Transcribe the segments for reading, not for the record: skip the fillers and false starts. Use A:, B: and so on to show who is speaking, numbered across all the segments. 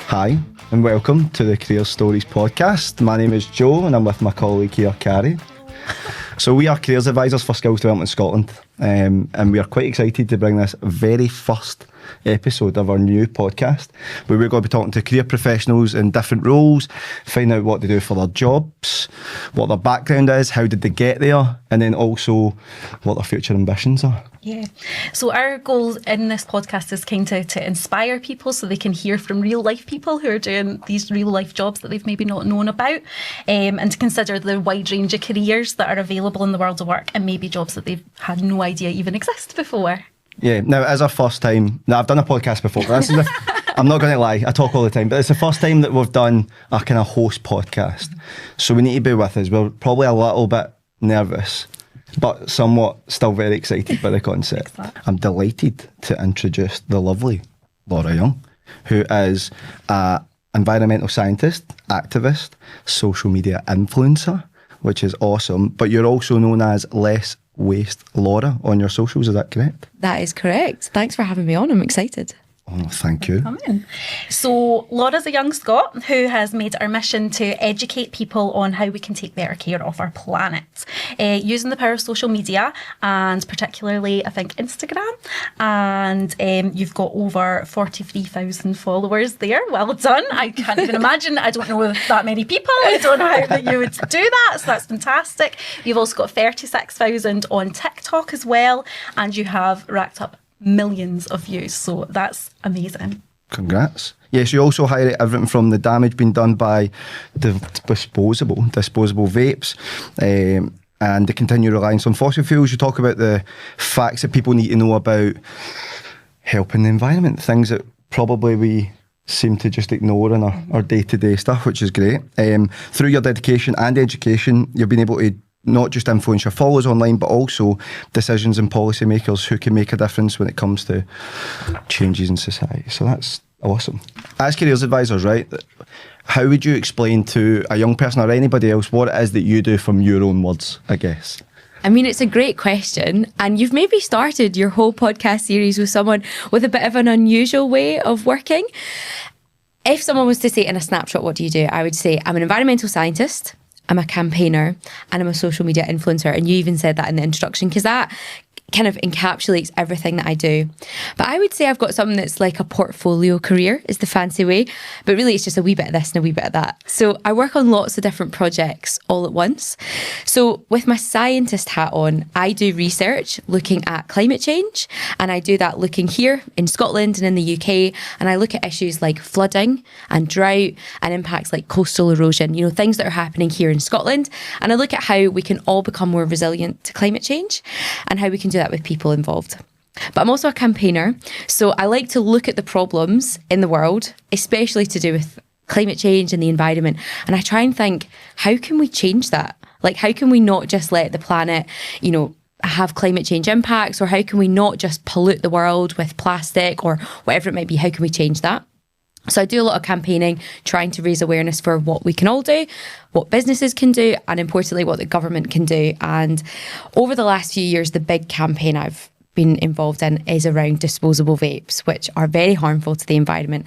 A: Hi, and welcome to the Career Stories podcast. My name is Joe, and I'm with my colleague here, Carrie. So we are careers advisors for Skills Development Scotland, and we are quite excited to bring this very first episode of our new podcast, where we're going to be talking to career professionals in different roles, find out what they do for their jobs, what their background is, how did they get there, and then also what their future ambitions are.
B: Yeah. So our goal in this podcast is kind of to inspire people so they can hear from real life people who are doing these real life jobs that they've maybe not known about, and to consider the wide range of careers that are available in the world of work and maybe jobs that they've had no idea even exist before.
A: Yeah, now as our first time, now I've done a podcast before, but this is I'm not going to lie, I talk all the time, but it's the first time that we've done a kind of host podcast. So we need to be with us. We're probably a little bit nervous, but somewhat still very excited by the concept. I'm delighted to introduce the lovely Laura Young, who is an environmental scientist, activist, social media influencer, which is awesome. But you're also known as Less Waste Laura on your socials, is that correct?
C: That is correct. Thanks for having me on. I'm excited.
A: Oh, thank you.
B: Come in. So Laura's a young Scot who has made our mission to educate people on how we can take better care of our planet, using the power of social media, and particularly I think Instagram. And you've got over 43,000 followers there. Well done. I can't even imagine. I don't know that many people. I don't know how that you would do that. So that's fantastic. You've also got 36,000 on TikTok as well, and you have racked up millions of views, so that's amazing.
A: Congrats. Yes, you also highlight everything from the damage being done by the disposable vapes, and the continued reliance on fossil fuels. You talk about the facts that people need to know about helping the environment, things that probably we seem to just ignore in our day-to-day stuff, which is great. Through your dedication and education, you've been able to not just influence your followers online, but also decisions and policymakers who can make a difference when it comes to changes in society. So that's awesome. As careers advisors, right, how would you explain to a young person or anybody else what it is that you do from your own words, I guess?
C: I mean, it's a great question. And you've maybe started your whole podcast series with someone with a bit of an unusual way of working. If someone was to say in a snapshot, what do you do? I would say I'm an environmental scientist, I'm a campaigner, and I'm a social media influencer. And you even said that in the introduction, because that kind of encapsulates everything that I do. But I would say I've got something that's like a portfolio career, is the fancy way. But really, it's just a wee bit of this and a wee bit of that. So I work on lots of different projects all at once. So with my scientist hat on, I do research looking at climate change. And I do that looking here in Scotland and in the UK. And I look at issues like flooding and drought and impacts like coastal erosion, you know, things that are happening here in Scotland. And I look at how we can all become more resilient to climate change and how we can do that with people involved. But I'm also a campaigner, so I like to look at the problems in the world, especially to do with climate change and the environment, and I try and think, how can we change that? Like, how can we not just let the planet, you know, have climate change impacts, or how can we not just pollute the world with plastic or whatever it might be? How can we change that? So I do a lot of campaigning, trying to raise awareness for what we can all do, what businesses can do, and importantly, what the government can do. And over the last few years, the big campaign I've been involved in is around disposable vapes, which are very harmful to the environment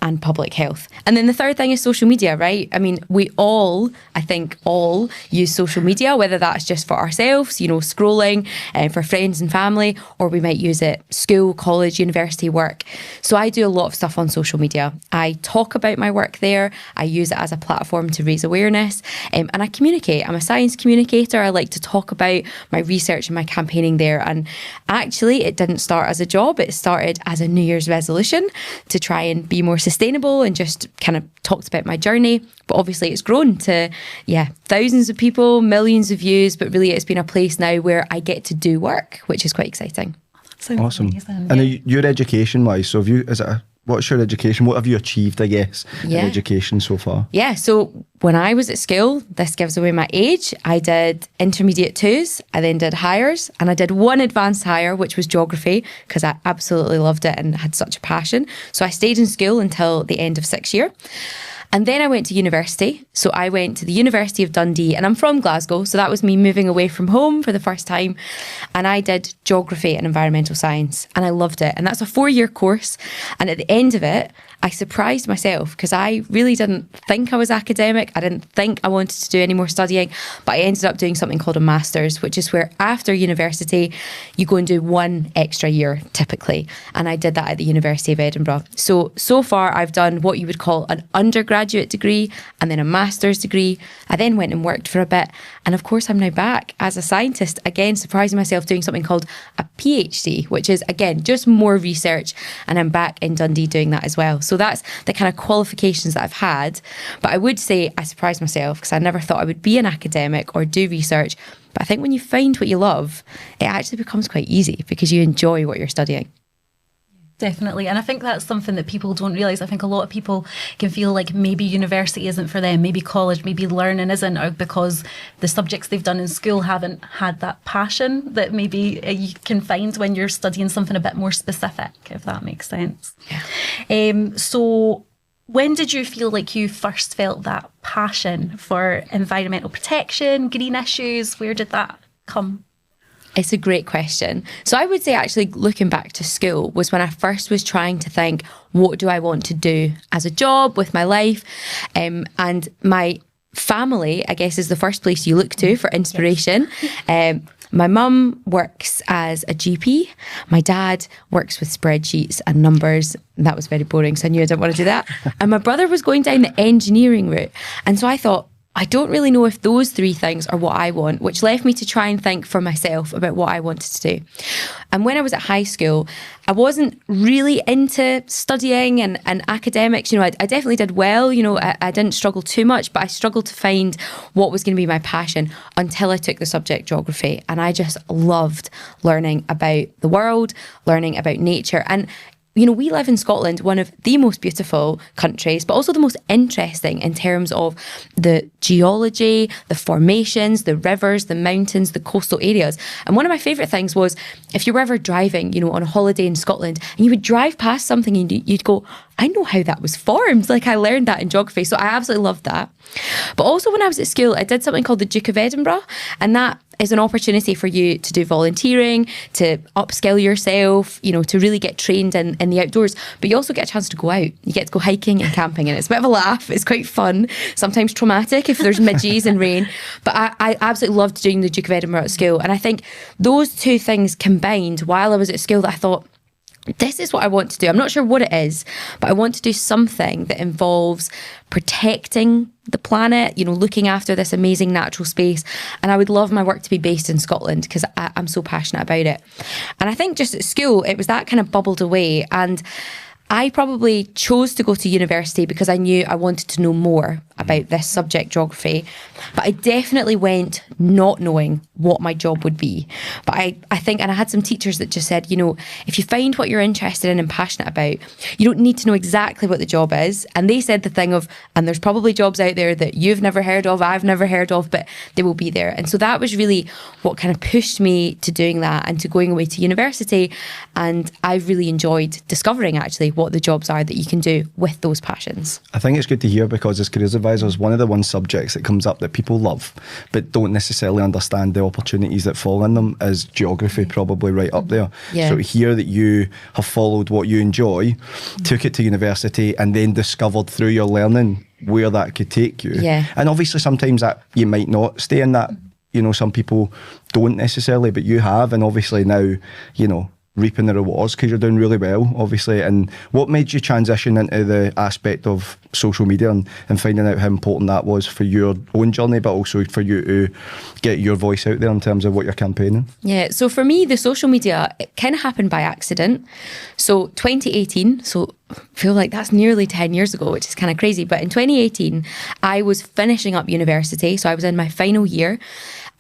C: and public health. And then the third thing is social media, right? I mean, we all, I think all use social media, whether that's just for ourselves, you know, scrolling for friends and family, or we might use it school, college, university work. So I do a lot of stuff on social media. I talk about my work there. I use it as a platform to raise awareness, and I communicate. I'm a science communicator. I like to talk about my research and my campaigning there. And actually, it didn't start as a job. It started as a New Year's resolution to try and be more sustainable, and just kind of talked about my journey. But obviously it's grown to, thousands of people, millions of views, but really it's been a place now where I get to do work, which is quite exciting.
A: Awesome.
B: Amazing.
A: And your education wise, so what's your education? What have you achieved, I guess, in education so far?
C: Yeah, so when I was at school, this gives away my age, I did intermediate 2s, I then did hires, and I did one advanced hire, which was geography, because I absolutely loved it and had such a passion. So I stayed in school until the end of 6th year. And then I went to university. So I went to the University of Dundee, and I'm from Glasgow. So that was me moving away from home for the first time. And I did geography and environmental science, and I loved it. And that's a 4-year course. And at the end of it, I surprised myself because I really didn't think I was academic. I didn't think I wanted to do any more studying, but I ended up doing something called a master's, which is where after university, you go and do 1 extra year typically. And I did that at the University of Edinburgh. So far I've done what you would call an undergraduate degree and then a master's degree. I then went and worked for a bit. And of course I'm now back as a scientist, again, surprising myself doing something called a PhD, which is again, just more research. And I'm back in Dundee doing that as well. So that's the kind of qualifications that I've had. But I would say I surprised myself because I never thought I would be an academic or do research. But I think when you find what you love, it actually becomes quite easy because you enjoy what you're studying.
B: Definitely. And I think that's something that people don't realise. I think a lot of people can feel like maybe university isn't for them, maybe college, maybe learning isn't, or because the subjects they've done in school haven't had that passion that maybe you can find when you're studying something a bit more specific, if that makes sense.
C: Yeah.
B: So when did you feel like you first felt that passion for environmental protection, green issues? Where did that come?
C: It's a great question. So I would say actually looking back to school was when I first was trying to think, what do I want to do as a job with my life? And my family, I guess, is the first place you look to for inspiration. My mum works as a GP. My dad works with spreadsheets and numbers. And that was very boring, so I knew I didn't want to do that. And my brother was going down the engineering route. And so I thought, I don't really know if those 3 things are what I want, which left me to try and think for myself about what I wanted to do. And when I was at high school, I wasn't really into studying and academics. You know, I definitely did well. You know, I didn't struggle too much, but I struggled to find what was going to be my passion until I took the subject geography. And I just loved learning about the world, learning about nature. And you know, we live in Scotland, one of the most beautiful countries, but also the most interesting in terms of the geology, the formations, the rivers, the mountains, the coastal areas. And one of my favourite things was if you were ever driving, you know, on a holiday in Scotland and you would drive past something and you'd go, I know how that was formed. Like I learned that in geography. So I absolutely loved that. But also when I was at school, I did something called the Duke of Edinburgh, and that is an opportunity for you to do volunteering, to upskill yourself, you know, to really get trained in the outdoors. But you also get a chance to go out. You get to go hiking and camping, and it's a bit of a laugh. It's quite fun, sometimes traumatic if there's midges and rain. But I absolutely loved doing the Duke of Edinburgh at school. And I think those 2 things combined while I was at school that I thought, this is what I want to do. I'm not sure what it is, but I want to do something that involves protecting the planet, you know, looking after this amazing natural space. And I would love my work to be based in Scotland because I'm so passionate about it. And I think just at school, it was that kind of bubbled away. And I probably chose to go to university because I knew I wanted to know more about this subject, geography. But I definitely went not knowing what my job would be. But I think, and I had some teachers that just said, you know, if you find what you're interested in and passionate about, you don't need to know exactly what the job is. And they said the thing of, and there's probably jobs out there that you've never heard of, I've never heard of, but they will be there. And so that was really what kind of pushed me to doing that and to going away to university. And I've really enjoyed discovering actually what the jobs are that you can do with those passions.
A: I think it's good to hear because as careers advisors, one of the subjects that comes up that people love but don't necessarily understand the opportunities that fall in them is geography, probably right up there.
C: Yeah.
A: So to hear that you have followed what you enjoy, took it to university and then discovered through your learning where that could take you.
C: Yeah.
A: And obviously sometimes that you might not stay in that, you know, some people don't necessarily, but you have, and obviously now, you know, reaping the rewards because you're doing really well, obviously. And what made you transition into the aspect of social media and finding out how important that was for your own journey, but also for you to get your voice out there in terms of what you're campaigning?
C: Yeah, so for me, the social media, it kind of happened by accident. So 2018, so I feel like that's nearly 10 years ago, which is kind of crazy. But in 2018, I was finishing up university. So I was in my final year.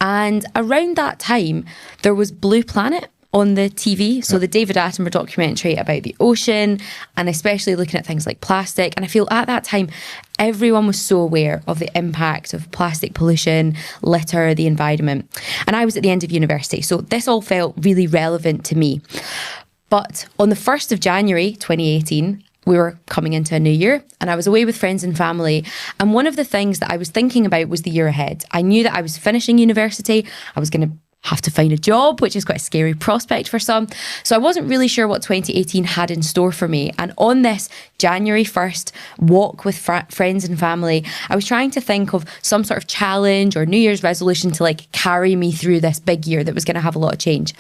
C: And around that time, there was Blue Planet on the TV. So the David Attenborough documentary about the ocean, and especially looking at things like plastic. And I feel at that time, everyone was so aware of the impact of plastic pollution, litter, the environment. And I was at the end of university. So this all felt really relevant to me. But on the 1st of January, 2018, we were coming into a new year and I was away with friends and family. And one of the things that I was thinking about was the year ahead. I knew that I was finishing university. I was going to have to find a job, which is quite a scary prospect for some. So I wasn't really sure what 2018 had in store for me. And on this January 1st walk with friends and family, I was trying to think of some sort of challenge or New Year's resolution to like carry me through this big year that was going to have a lot of change.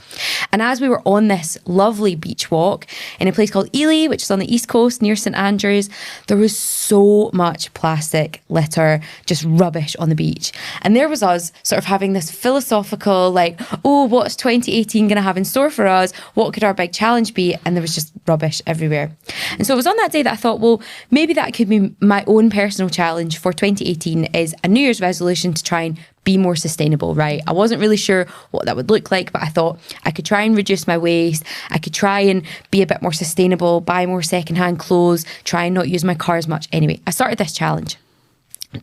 C: And as we were on this lovely beach walk in a place called Ely, which is on the East Coast near St Andrews, there was so much plastic litter, just rubbish on the beach. And there was us sort of having this philosophical, like, oh, what's 2018 going to have in store for us? What could our big challenge be? And there was just rubbish everywhere. And so it was on that day that I thought, well, maybe that could be my own personal challenge for 2018 is a New Year's resolution to try and be more sustainable, right? I wasn't really sure what that would look like, but I thought I could try and reduce my waste. I could try and be a bit more sustainable, buy more secondhand clothes, try and not use my car as much. Anyway, I started this challenge.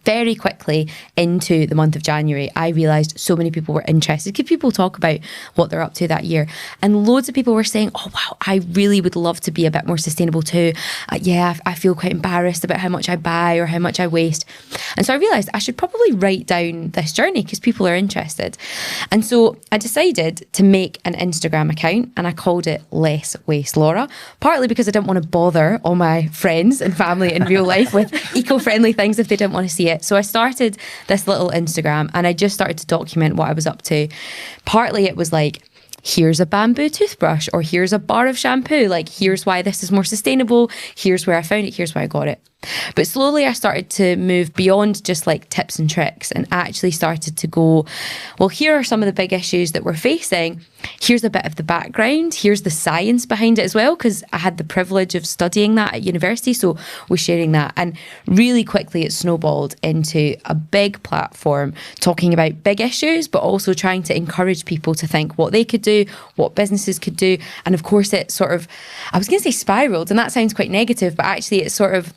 C: Very quickly into the month of January, I realised so many people were interested. Could people talk about what they're up to that year? And loads of people were saying, oh, wow, I really would love to be a bit more sustainable too. I feel quite embarrassed about how much I buy or how much I waste. And so I realised I should probably write down this journey because people are interested. And so I decided to make an Instagram account and I called it Less Waste Laura, partly because I didn't want to bother all my friends and family in real life with eco-friendly things if they didn't want to see it. So I started this little Instagram and I just started to document what I was up to. Partly it was like, here's a bamboo toothbrush or here's a bar of shampoo. Like, here's why this is more sustainable. Here's where I found it. Here's where I got it. But slowly I started to move beyond just like tips and tricks and actually started to go, well, here are some of the big issues that we're facing. Here's a bit of the background. Here's the science behind it as well, because I had the privilege of studying that at university. So we're sharing that. And really quickly it snowballed into a big platform talking about big issues, but also trying to encourage people to think what they could do, what businesses could do. And of course it sort of, I was going to say spiraled, and that sounds quite negative, but actually it sort of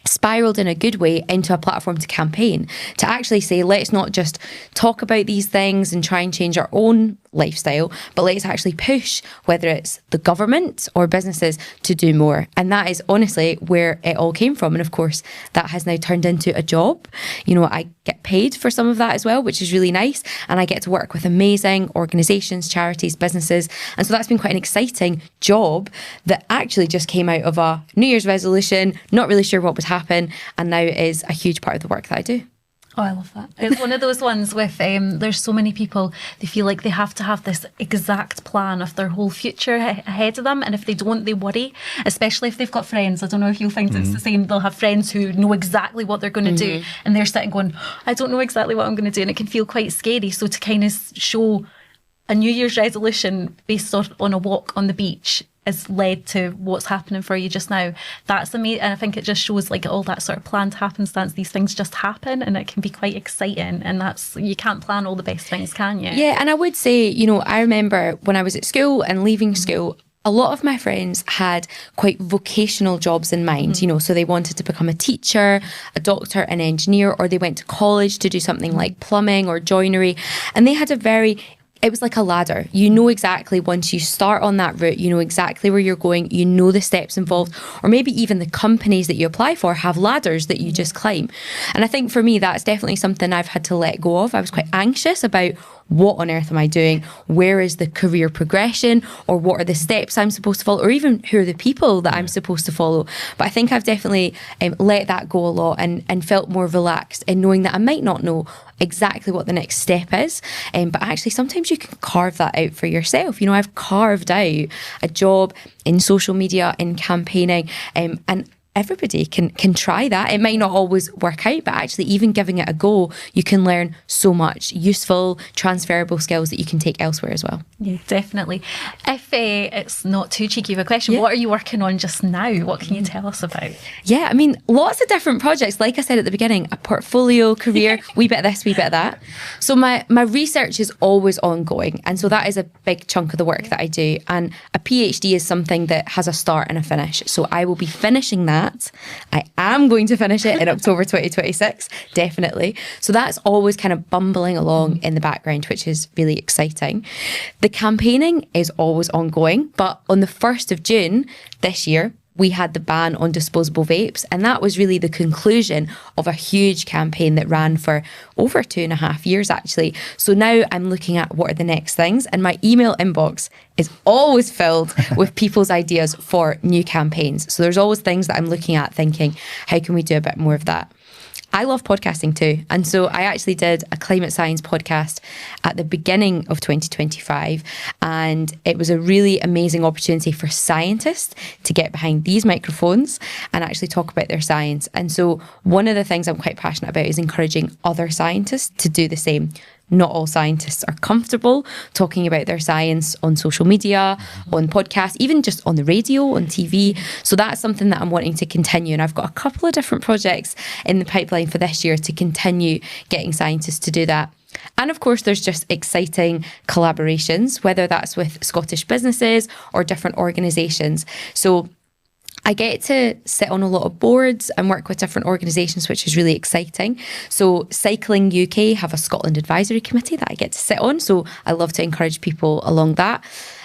C: spiraled in a good way into a platform to campaign, to actually say, let's not just talk about these things and try and change our own lifestyle, but let's actually push, whether it's the government or businesses, to do more. And that is honestly where it all came from. And of course, that has now turned into a job. You know, I get paid for some of that as well, which is really nice. And I get to work with amazing organisations, charities, businesses. And so that's been quite an exciting job that actually just came out of a New Year's resolution, not really sure what would happen. And now it is a huge part of the work that I do.
B: Oh, I love that. It's one of those ones with, there's so many people, they feel like they have to have this exact plan of their whole future ahead of them. And if they don't, they worry, especially if they've got friends. I don't know if you'll find it's the same. They'll have friends who know exactly what they're going to do. And they're sitting going, I don't know exactly what I'm going to do. And it can feel quite scary. So to kind of show a New Year's resolution based on a walk on the beach has led to what's happening for you just now. That's amazing. And I think it just shows like all that sort of planned happenstance. These things just happen and it can be quite exciting. And that's, you can't plan all the best things, can you?
C: Yeah. And I would say, you know, I remember when I was at school and leaving school, a lot of my friends had quite vocational jobs in mind, you know, so they wanted to become a teacher, a doctor, an engineer, or they went to college to do something like plumbing or joinery. And they had it was like a ladder. You know exactly once you start on that route, you know exactly where you're going, you know the steps involved, or maybe even the companies that you apply for have ladders that you just climb. And I think for me, that's definitely something I've had to let go of. I was quite anxious about what on earth am I doing? Where is the career progression? Or what are the steps I'm supposed to follow? Or even who are the people that I'm supposed to follow? But I think I've definitely let that go a lot and felt more relaxed in knowing that I might not know exactly what the next step is. But actually, sometimes you can carve that out for yourself. You know, I've carved out a job in social media, in campaigning, and everybody can try that. It might not always work out, but actually even giving it a go, you can learn so much useful, transferable skills that you can take elsewhere as well.
B: Yeah, definitely. If it's not too cheeky of a question, what are you working on just now? What can you tell us about?
C: Yeah, I mean, lots of different projects. Like I said at the beginning, a portfolio, career, wee bit of this, wee bit of that. So my research is always ongoing. And so that is a big chunk of the work that I do. And a PhD is something that has a start and a finish. So I will be finishing that. I am going to finish it in October 2026, definitely. So that's always kind of bumbling along in the background, which is really exciting. The campaigning is always ongoing, but on the 1st of June this year, we had the ban on disposable vapes. And that was really the conclusion of a huge campaign that ran for over 2.5 years, actually. So now I'm looking at what are the next things. And my email inbox is always filled with people's ideas for new campaigns. So there's always things that I'm looking at thinking, how can we do a bit more of that? I love podcasting too. And so I actually did a climate science podcast at the beginning of 2025. And it was a really amazing opportunity for scientists to get behind these microphones and actually talk about their science. And so one of the things I'm quite passionate about is encouraging other scientists to do the same. Not all scientists are comfortable talking about their science on social media, on podcasts, even just on the radio, on TV. So that's something that I'm wanting to continue. And I've got a couple of different projects in the pipeline for this year to continue getting scientists to do that. And of course, there's just exciting collaborations, whether that's with Scottish businesses or different organisations. So I get to sit on a lot of boards and work with different organisations, which is really exciting. So Cycling UK have a Scotland Advisory Committee that I get to sit on. So I love to encourage people along that.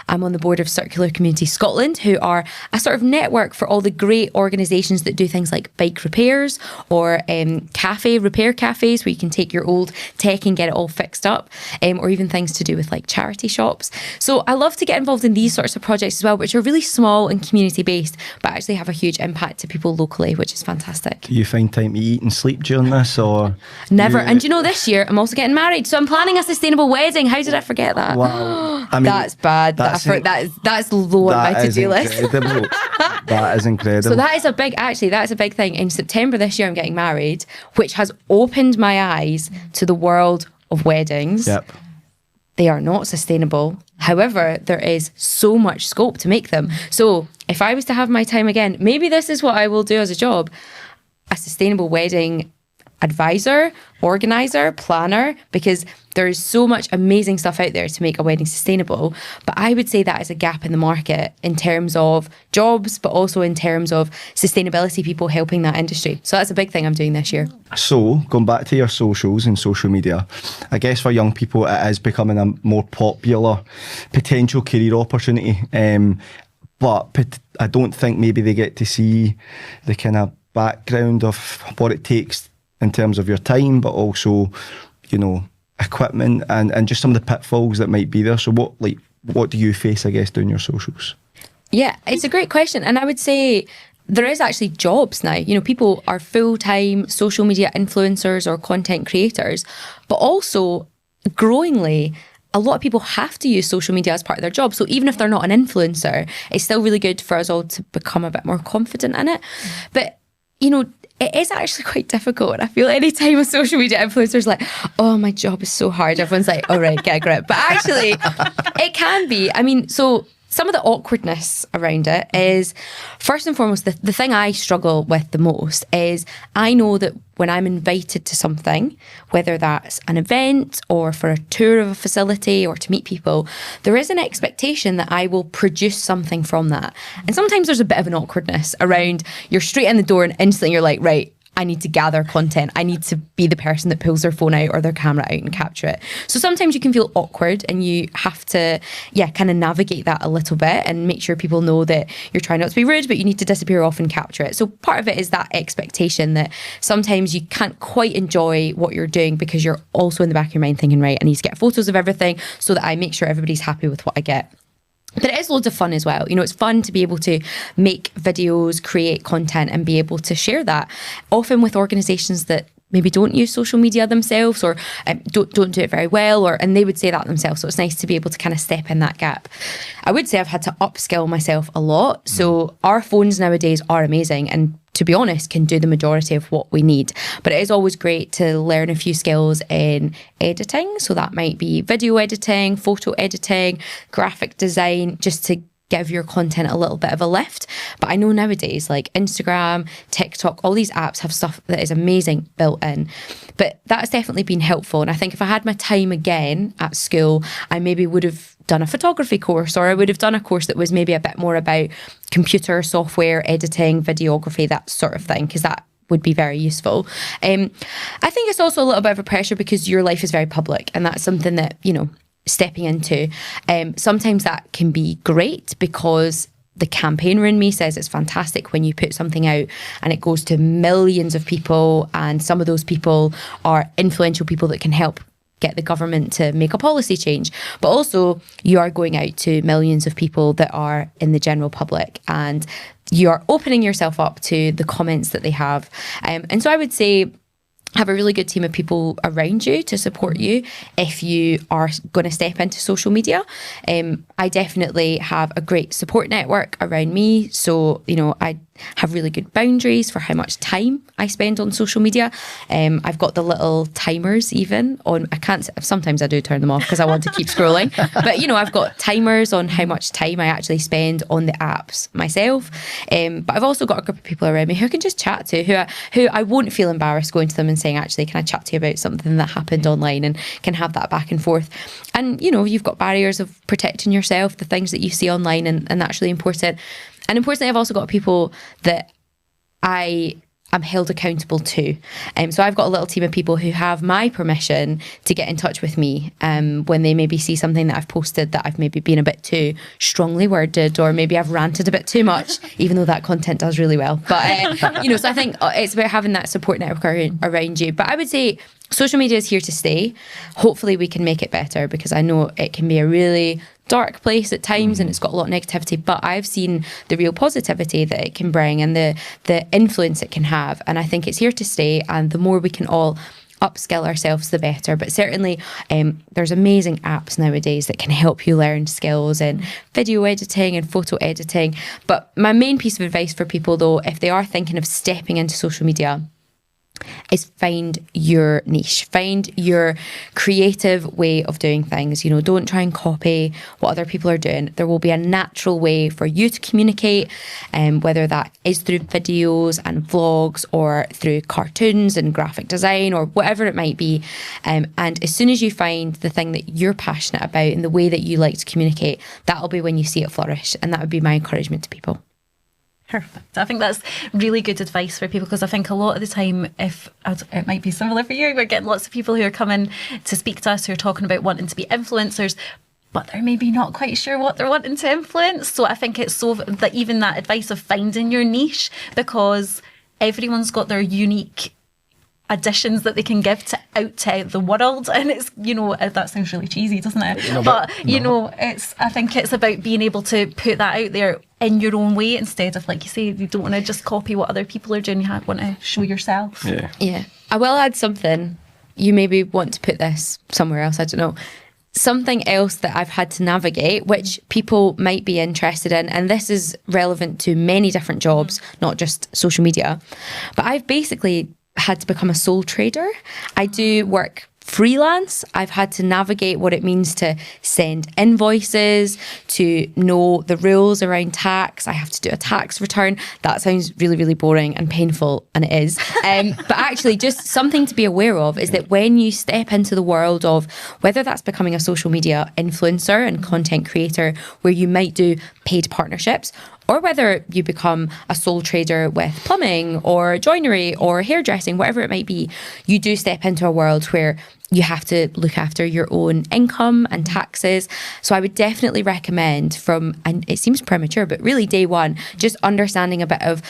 C: I'm on the board of Circular Community Scotland, who are a sort of network for all the great organisations that do things like bike repairs or repair cafes where you can take your old tech and get it all fixed up, or even things to do with like charity shops. So I love to get involved in these sorts of projects as well, which are really small and community based, but actually have a huge impact to people locally, which is fantastic.
A: Do you find time to eat and sleep during this, or
C: never? And you know, this year I'm also getting married, so I'm planning a sustainable wedding. How did I forget that?
A: Wow, I mean,
C: that's bad. That's low on my to-do list.
A: That is incredible.
C: So that's a big thing. In September this year, I'm getting married, which has opened my eyes to the world of weddings.
A: Yep.
C: They are not sustainable. However, there is so much scope to make them. So if I was to have my time again, maybe this is what I will do as a job: a sustainable wedding advisor, organizer, planner, because there is so much amazing stuff out there to make a wedding sustainable. But I would say that is a gap in the market in terms of jobs, but also in terms of sustainability, people helping that industry. So that's a big thing I'm doing this year.
A: So going back to your socials and social media, I guess for young people it is becoming a more popular potential career opportunity. But I don't think maybe they get to see the kind of background of what it takes in terms of your time, but also, you know, equipment and just some of the pitfalls that might be there. So what do you face, I guess, doing your socials?
C: Yeah, it's a great question. And I would say there is actually jobs now. You know, people are full-time social media influencers or content creators, but also growingly, a lot of people have to use social media as part of their job. So even if they're not an influencer, it's still really good for us all to become a bit more confident in it. But, you know, it is actually quite difficult. And I feel any time a social media influencer is like, oh, my job is so hard, everyone's like, all right, get a grip. But actually, it can be. I mean, so some of the awkwardness around it is, first and foremost, the thing I struggle with the most is I know that when I'm invited to something, whether that's an event or for a tour of a facility or to meet people, there is an expectation that I will produce something from that. And sometimes there's a bit of an awkwardness around, you're straight in the door and instantly you're like, right, I need to gather content. I need to be the person that pulls their phone out or their camera out and capture it. So sometimes you can feel awkward and you have to, kind of navigate that a little bit and make sure people know that you're trying not to be rude, but you need to disappear off and capture it. So part of it is that expectation that sometimes you can't quite enjoy what you're doing because you're also in the back of your mind thinking, right, I need to get photos of everything so that I make sure everybody's happy with what I get. But it is loads of fun as well. You know, it's fun to be able to make videos, create content and be able to share that, often with organisations that maybe don't use social media themselves or don't do it very well, and they would say that themselves. So it's nice to be able to kind of step in that gap. I would say I've had to upskill myself a lot. So our phones nowadays are amazing and, to be honest, can do the majority of what we need. But it is always great to learn a few skills in editing. So that might be video editing, photo editing, graphic design, just to give your content a little bit of a lift. But I know nowadays, like Instagram, TikTok, all these apps have stuff that is amazing built in. But that's definitely been helpful. And I think if I had my time again at school, I maybe would have done a photography course, or I would have done a course that was maybe a bit more about computer software, editing, videography, that sort of thing, because that would be very useful. I think it's also a little bit of a pressure because your life is very public, and that's something that, you know, stepping into. Sometimes that can be great because the campaigner in me says it's fantastic when you put something out and it goes to millions of people, and some of those people are influential people that can help get the government to make a policy change. But also you are going out to millions of people that are in the general public, and you are opening yourself up to the comments that they have. And so I would say have a really good team of people around you to support you if you are going to step into social media. I definitely have a great support network around me. So, I have really good boundaries for how much time I spend on social media. I've got the little timers even on, sometimes I do turn them off because I want to keep scrolling. But, I've got timers on how much time I actually spend on the apps myself. But I've also got a group of people around me who I can just chat to, who I won't feel embarrassed going to them and saying, actually, can I chat to you about something that happened online, and can have that back and forth. And, you've got barriers of protecting yourself, the things that you see online, and that's really important. And importantly, I've also got people that I am held accountable to. So I've got a little team of people who have my permission to get in touch with me when they maybe see something that I've posted that I've maybe been a bit too strongly worded, or maybe I've ranted a bit too much, even though that content does really well. But, so I think it's about having that support network around you. But I would say social media is here to stay. Hopefully we can make it better, because I know it can be a really dark place at times and it's got a lot of negativity, but I've seen the real positivity that it can bring and the influence it can have, and I think it's here to stay, and the more we can all upskill ourselves, the better. But certainly there's amazing apps nowadays that can help you learn skills in video editing and photo editing. But my main piece of advice for people, though, if they are thinking of stepping into social media, is find your niche, find your creative way of doing things. Don't try and copy what other people are doing. There will be a natural way for you to communicate, whether that is through videos and vlogs, or through cartoons and graphic design, or whatever it might be. And as soon as you find the thing that you're passionate about and the way that you like to communicate, that'll be when you see it flourish. And that would be my encouragement to people.
B: Perfect. I think that's really good advice for people, because I think a lot of the time, it might be similar for you, we're getting lots of people who are coming to speak to us who are talking about wanting to be influencers, but they're maybe not quite sure what they're wanting to influence. So I think it's so that even that advice of finding your niche, because everyone's got their unique additions that they can give out to the world, and it's that sounds really cheesy, doesn't it? I think it's about being able to put that out there in your own way, instead of, like you say, you don't want to just copy what other people are doing. You want to show yourself.
C: Yeah. I will add something. You maybe want to put this somewhere else, I don't know. Something else that I've had to navigate, which people might be interested in, and this is relevant to many different jobs, not just social media, but I've basically had to become a sole trader. I do work freelance. I've had to navigate what it means to send invoices, to know the rules around tax. I have to do a tax return. That sounds really, really boring and painful, and it is. But actually, just something to be aware of is that when you step into the world of whether that's becoming a social media influencer and content creator, where you might do paid partnerships, or whether you become a sole trader with plumbing or joinery or hairdressing, whatever it might be, you do step into a world where you have to look after your own income and taxes. So I would definitely recommend and it seems premature, but really day one, just understanding a bit of,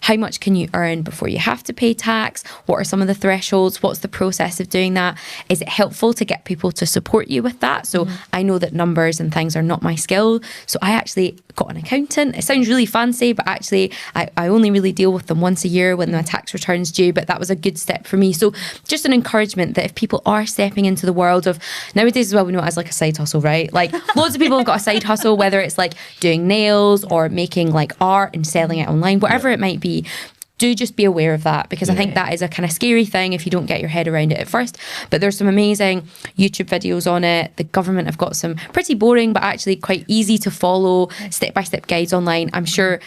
C: how much can you earn before you have to pay tax? What are some of the thresholds? What's the process of doing that? Is it helpful to get people to support you with that? So I know that numbers and things are not my skill. So I actually got an accountant. It sounds really fancy, but actually I only really deal with them once a year when my tax return's due, but that was a good step for me. So just an encouragement that if people are stepping into the world of, nowadays as well, we know it as like a side hustle, right? Like loads of people have got a side hustle, whether it's like doing nails or making like art and selling it online, whatever it might be. Do just be aware of that, because I think that is a kind of scary thing if you don't get your head around it at first. But there's some amazing YouTube videos on it. The government have got some pretty boring but actually quite easy to follow step-by-step guides online. I'm sure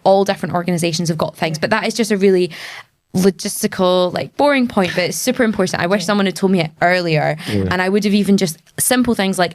C: all different organisations have got things, but that is just a really logistical, like boring point, but it's super important. I wish someone had told me it earlier, and I would have even just simple things like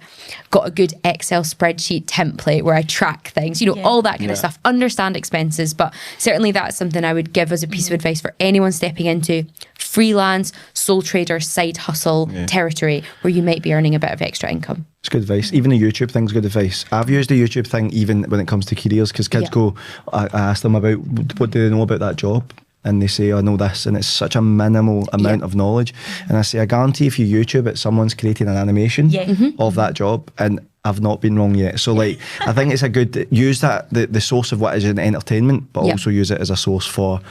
C: got a good Excel spreadsheet template where I track things, all that kind of stuff. Understand expenses, but certainly that's something I would give as a piece of advice for anyone stepping into freelance, sole trader, side hustle territory where you might be earning a bit of extra income.
A: It's good advice. Even the YouTube thing's good advice. I've used the YouTube thing even when it comes to careers, because kids go, I ask them about what do they know about that job, and they say, I know this, and it's such a minimal amount of knowledge. And I say, I guarantee if you YouTube it, someone's creating an animation of that job, and I've not been wrong yet. So like, I think it's a good, use that, the source of what is in entertainment, but also use it as a source for,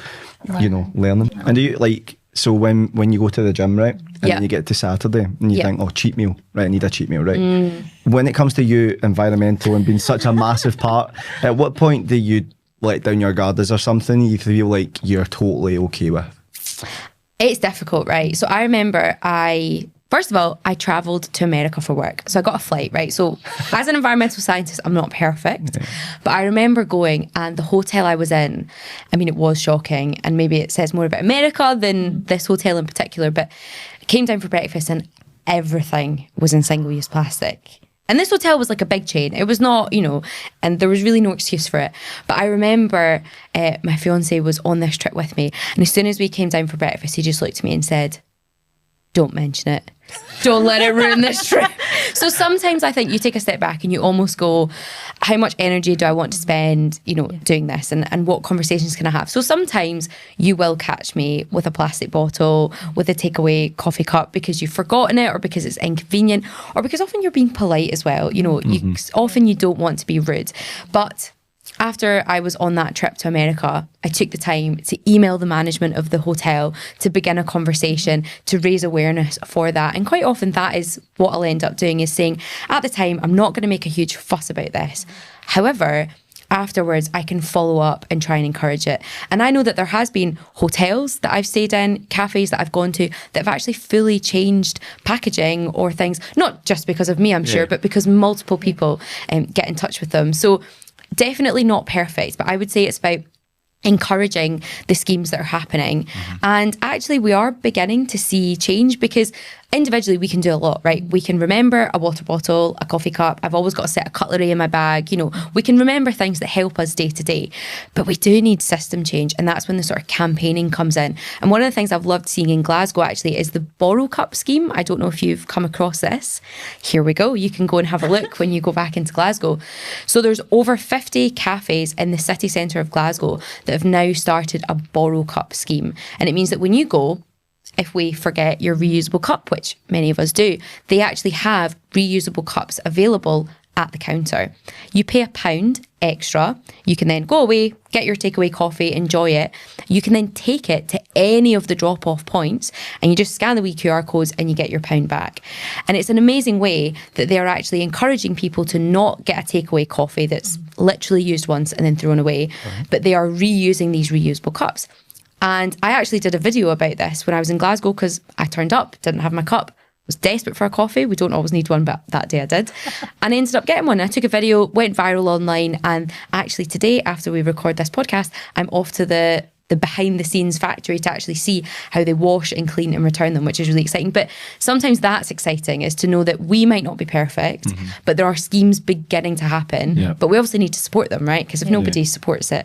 A: learning. And do you like, so when you go to the gym, right, and then you get to Saturday and you think, cheat meal, right, I need a cheat meal, right? When it comes to you, environmental and being such a massive part, at what point do you let down your guard? Is there something you feel like you're totally okay with?
C: It's difficult, right? So I remember first of all, I travelled to America for work. So I got a flight, right? So as an environmental scientist, I'm not perfect. But I remember going, and the hotel I was in, I mean, it was shocking. And maybe it says more about America than this hotel in particular. But I came down for breakfast and everything was in single-use plastic. And this hotel was like a big chain. It was not, and there was really no excuse for it. But I remember my fiancé was on this trip with me. And as soon as we came down for breakfast, he just looked at me and said, don't mention it. Don't let it ruin this trip. So sometimes I think you take a step back and you almost go, how much energy do I want to spend, doing this, and what conversations can I have? So sometimes you will catch me with a plastic bottle, with a takeaway coffee cup because you've forgotten it, or because it's inconvenient, or because often you're being polite as well. Often you don't want to be rude. But after I was on that trip to America, I took the time to email the management of the hotel to begin a conversation, to raise awareness for that. And quite often that is what I'll end up doing, is saying, at the time, I'm not going to make a huge fuss about this. However, afterwards, I can follow up and try and encourage it. And I know that there has been hotels that I've stayed in, cafes that I've gone to, that have actually fully changed packaging or things, not just because of me, I'm sure, but because multiple people get in touch with them. So definitely not perfect, but I would say it's about encouraging the schemes that are happening. And actually we are beginning to see change, because individually we can do a lot, right? We can remember a water bottle, a coffee cup. I've always got a set of cutlery in my bag. We can remember things that help us day to day, but we do need system change. And that's when the sort of campaigning comes in. And one of the things I've loved seeing in Glasgow actually is the Borrow Cup scheme. I don't know if you've come across this. Here we go. You can go and have a look when you go back into Glasgow. So there's over 50 cafes in the city centre of Glasgow that have now started a Borrow Cup scheme. And it means that when you go, if we forget your reusable cup, which many of us do, they actually have reusable cups available at the counter. You pay £1 extra. You can then go away, get your takeaway coffee, enjoy it. You can then take it to any of the drop-off points and you just scan the wee QR codes and you get your £1 back. And it's an amazing way that they are actually encouraging people to not get a takeaway coffee that's literally used once and then thrown away, but they are reusing these reusable cups. And I actually did a video about this when I was in Glasgow, because I turned up, didn't have my cup, was desperate for a coffee. We don't always need one, but that day I did. And I ended up getting one. I took a video, went viral online. And actually today, after we record this podcast, I'm off to the behind the scenes factory to actually see how they wash and clean and return them, which is really exciting. But sometimes that's exciting, is to know that we might not be perfect, but there are schemes beginning to happen, but we obviously need to support them, right? Because if nobody supports it.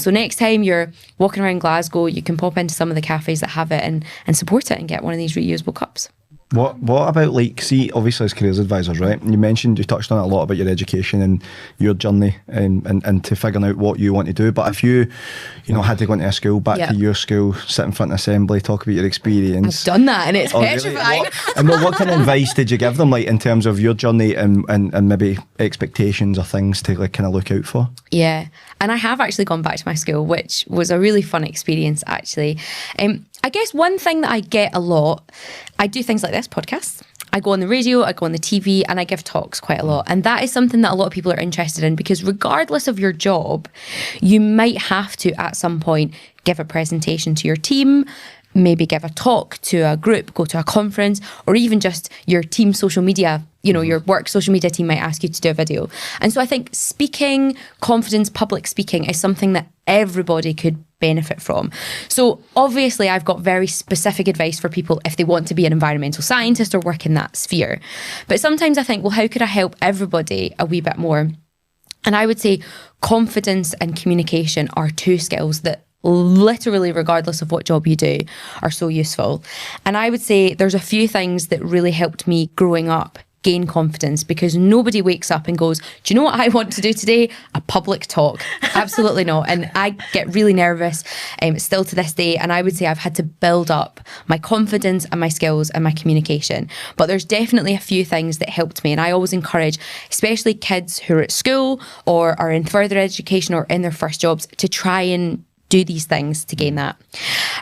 C: So next time you're walking around Glasgow, you can pop into some of the cafes that have it and support it and get one of these reusable cups.
A: What about, like, see, obviously as careers advisors, right? You touched on it a lot about your education and your journey and to figuring out what you want to do. But if you had to go into a school, back to your school, sit in front of assembly, talk about your experience.
C: I've done that and it's petrifying.
A: Really? What kind of advice did you give them, like, in terms of your journey and maybe expectations or things to, like, kind of look out for?
C: Yeah. And I have actually gone back to my school, which was a really fun experience, actually. I guess one thing that I get a lot, I do things like this podcast. I go on the radio, I go on the TV, and I give talks quite a lot. And that is something that a lot of people are interested in, because regardless of your job, you might have to, at some point, give a presentation to your team, maybe give a talk to a group, go to a conference, or even just your team social media, your work social media team might ask you to do a video. And so I think speaking, confidence, public speaking is something that everybody could benefit from. So obviously I've got very specific advice for people if they want to be an environmental scientist or work in that sphere. But sometimes I think, well, how could I help everybody a wee bit more? And I would say confidence and communication are two skills that literally, regardless of what job you do, are so useful. And I would say there's a few things that really helped me growing up gain confidence, because nobody wakes up and goes, do you know what I want to do today? A public talk. Absolutely not. And I get really nervous still to this day. And I would say I've had to build up my confidence and my skills and my communication. But there's definitely a few things that helped me. And I always encourage, especially kids who are at school or are in further education or in their first jobs, to try and do these things to gain that.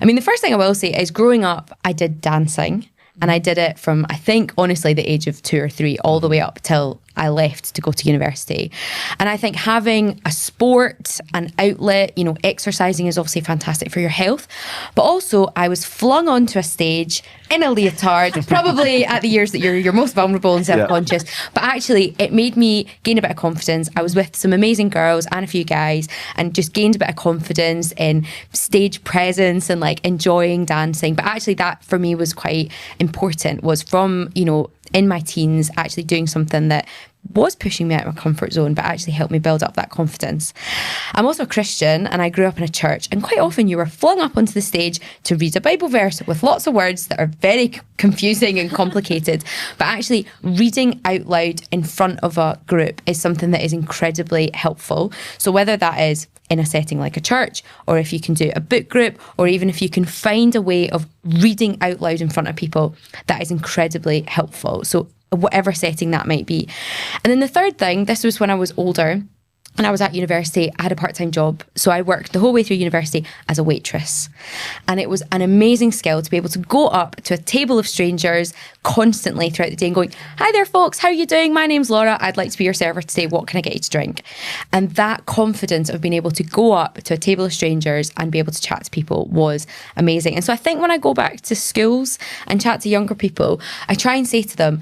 C: I mean, the first thing I will say is growing up, I did dancing. And I did it from, I think, honestly, the age of 2 or 3 all the way up till I left to go to university. And I think having a sport, an outlet, you know, exercising is obviously fantastic for your health. But also I was flung onto a stage in a leotard, probably at the years that you're most vulnerable and self-conscious. Yeah. But actually it made me gain a bit of confidence. I was with some amazing girls and a few guys and just gained a bit of confidence in stage presence and like enjoying dancing. But actually that for me was quite important, was from, you know, in my teens, actually doing something that was pushing me out of my comfort zone, but actually helped me build up that confidence. I'm also a Christian and I grew up in a church, and quite often you were flung up onto the stage to read a Bible verse with lots of words that are very confusing and complicated. But actually reading out loud in front of a group is something that is incredibly helpful. So whether that is in a setting like a church, or if you can do a book group, or even if you can find a way of reading out loud in front of people, that is incredibly helpful. So whatever setting that might be. And then the third thing, this was when I was older and I was at university. I had a part-time job. So I worked the whole way through university as a waitress. And it was an amazing skill to be able to go up to a table of strangers constantly throughout the day and going, hi there folks, how are you doing? My name's Laura. I'd like to be your server today. What can I get you to drink? And that confidence of being able to go up to a table of strangers and be able to chat to people was amazing. And so I think when I go back to schools and chat to younger people, I try and say to them,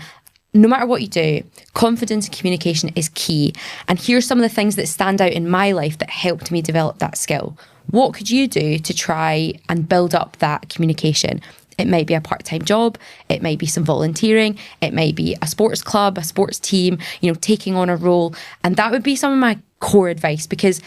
C: no matter what you do, confidence and communication is key. And here's some of the things that stand out in my life that helped me develop that skill. What could you do to try and build up that communication? It might be a part-time job. It might be some volunteering. It might be a sports club, a sports team, you know, taking on a role. And that would be some of my core advice, because,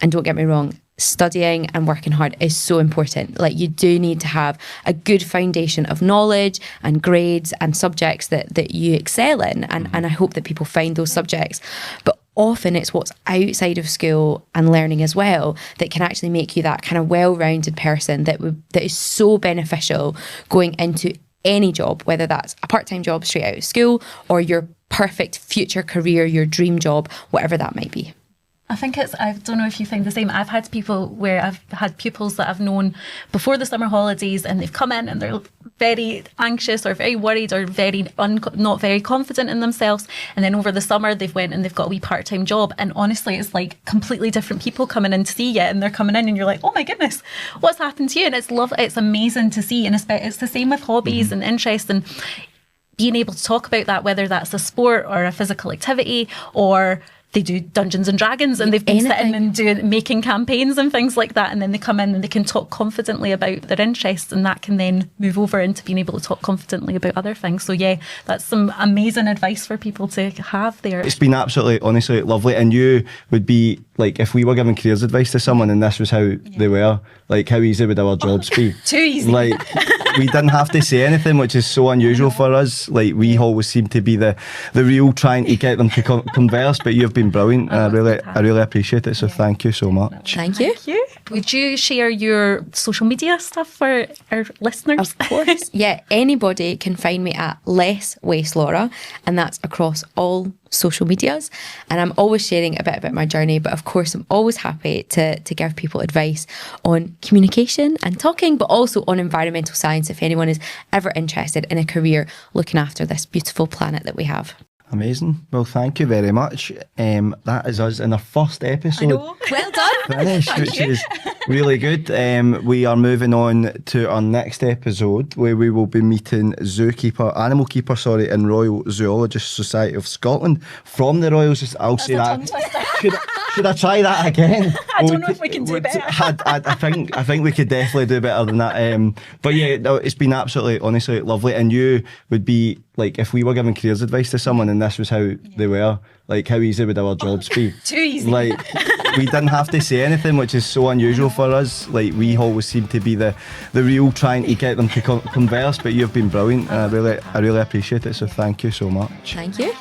C: and don't get me wrong, studying and working hard is so important. Like, you do need to have a good foundation of knowledge and grades and subjects that you excel in. And I hope that people find those subjects. But often it's what's outside of school and learning as well that can actually make you that kind of well-rounded person that is so beneficial going into any job, whether that's a part-time job straight out of school or your perfect future career, your dream job, whatever that might be.
B: I think I don't know if you think the same. I've had people where I've had pupils that I've known before the summer holidays, and they've come in and they're very anxious or very worried or very not very confident in themselves. And then over the summer they've went and they've got a wee part-time job. And honestly, it's like completely different people coming in to see you, and they're coming in and you're like, oh my goodness, what's happened to you? And it's amazing to see. And it's the same with hobbies and interests, and being able to talk about that, whether that's a sport or a physical activity, or they do Dungeons and Dragons and they've been sitting and making campaigns and things like that, and then they come in and they can talk confidently about their interests, and that can then move over into being able to talk confidently about other things. So yeah, that's some amazing advice for people to have there. It's
A: been absolutely, honestly, lovely. And you would be like, if we were giving careers advice to someone and this was how they were, like, how easy would our jobs be?
B: Too easy.
A: Like, we didn't have to say anything, which is so unusual for us. Like, we always seem to be the real trying to get them to converse, but you've been brilliant. I really appreciate it. So thank you so much.
C: Thank you.
B: Would you share your social media stuff for our listeners?
C: Of course. Yeah, anybody can find me at Less Waste Laura, and that's across all social medias. And I'm always sharing a bit about my journey, but of course I'm always happy to give people advice on communication and talking, but also on environmental science if anyone is ever interested in a career looking after this beautiful planet that we have.
A: Amazing. Well, thank you very much. That is us in our first episode.
B: I know. Well done.
A: Finished, which is really good. We are moving on to our next episode, where we will be meeting animal keeper, in Royal Zoologist Society of Scotland, from the Royal Society. I'll say that. Should I try that again?
B: I don't know if we can do better.
A: I think we could definitely do better than that. But yeah, no, it's been absolutely, honestly, lovely. And you would be like, if we were giving careers advice to someone and this was how they were, like, how easy would our jobs be?
B: Too easy.
A: Like, we didn't have to say anything, which is so unusual for us. Like, we always seem to be the real trying to get them to converse, but you've been brilliant. And I really appreciate it. So thank you so much.
C: Thank you.